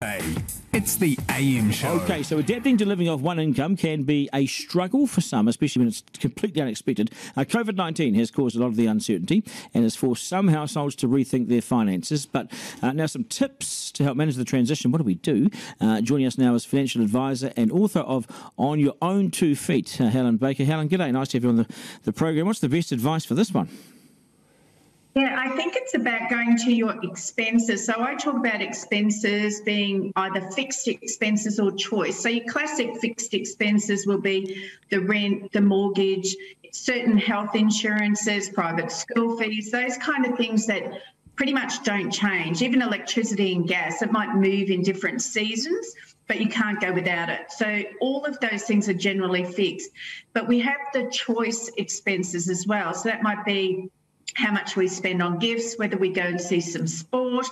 Hey, it's the AM show. Okay, so adapting to living off one income can be a struggle for some, especially when it's completely unexpected. COVID-19 has caused a lot of the uncertainty and has forced some households to rethink their finances. But now some tips to help manage the transition. What do we do? Joining us now is financial advisor and author of On Your Own 2 Feet, Helen Baker. Helen, g'day. Nice to have you on the program. What's the best advice for this one? Yeah, I think it's about going to your expenses. So I talk about expenses being either fixed expenses or choice. So your classic fixed expenses will be the rent, the mortgage, certain health insurances, private school fees, those kind of things that pretty much don't change. Even electricity and gas, it might move in different seasons, but you can't go without it. So all of those things are generally fixed. But we have the choice expenses as well. So that might be how much we spend on gifts, whether we go and see some sport,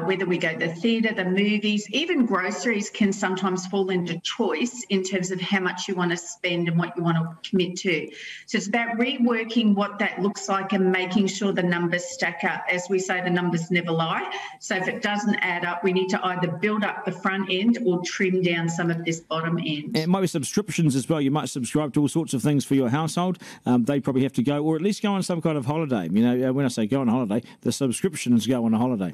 whether we go to the theatre, the movies, even groceries can sometimes fall into choice in terms of how much you want to spend and what you want to commit to. So it's about reworking what that looks like and making sure the numbers stack up. As we say, the numbers never lie. So if it doesn't add up, we need to either build up the front end or trim down some of this bottom end. It might be subscriptions as well. You might subscribe to all sorts of things for your household. They probably have to go, or at least go on some kind of holiday. You know, when I say go on a holiday, the subscriptions go on a holiday.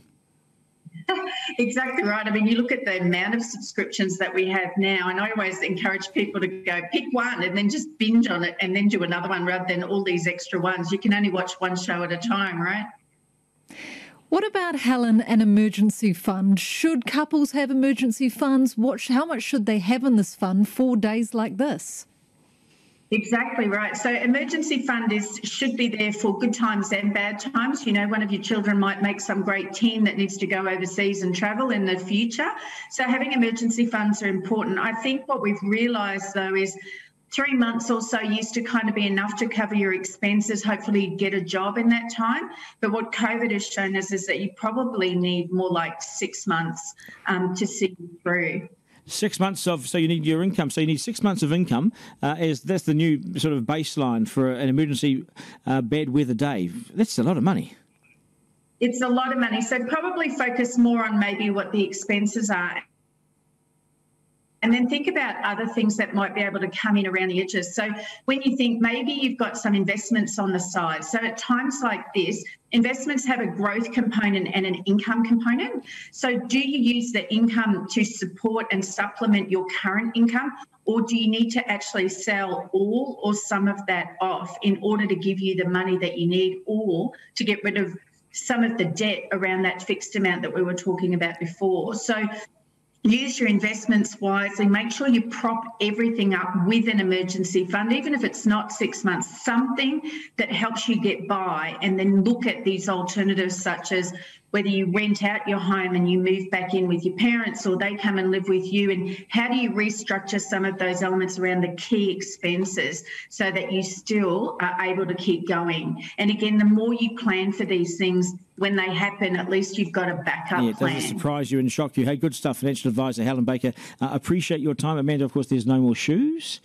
Exactly right. I mean, you look at the amount of subscriptions that we have now, and I always encourage people to go pick one and then just binge on it and then do another one rather than all these extra ones. You can only watch one show at a time, right? What about, Helen, an emergency fund? Should couples have emergency funds? How much should they have in this fund for days like this? Exactly right. So emergency fund should be there for good times and bad times. You know, one of your children might make some great teen that needs to go overseas and travel in the future. So having emergency funds are important. I think what we've realised, though, is 3 months or so used to kind of be enough to cover your expenses, hopefully get a job in that time. But what COVID has shown us is that you probably need more like 6 months to see you through. 6 months so you need your income. So you need 6 months of income. That's the new sort of baseline for an emergency bad weather day. That's a lot of money. It's a lot of money. So probably focus more on maybe what the expenses are. And then think about other things that might be able to come in around the edges. So when you think maybe you've got some investments on the side. So at times like this, investments have a growth component and an income component. So do you use the income to support and supplement your current income, or do you need to actually sell all or some of that off in order to give you the money that you need, or to get rid of some of the debt around that fixed amount that we were talking about before? So use your investments wisely. Make sure you prop everything up with an emergency fund, even if it's not 6 months, something that helps you get by, and then look at these alternatives such as whether you rent out your home and you move back in with your parents, or they come and live with you, and how do you restructure some of those elements around the key expenses so that you still are able to keep going. And again, the more you plan for these things, when they happen, at least you've got a backup plan. It doesn't surprise you and shock you. Hey, good stuff, financial advisor Helen Baker. Appreciate your time. Amanda, of course, there's no more shoes.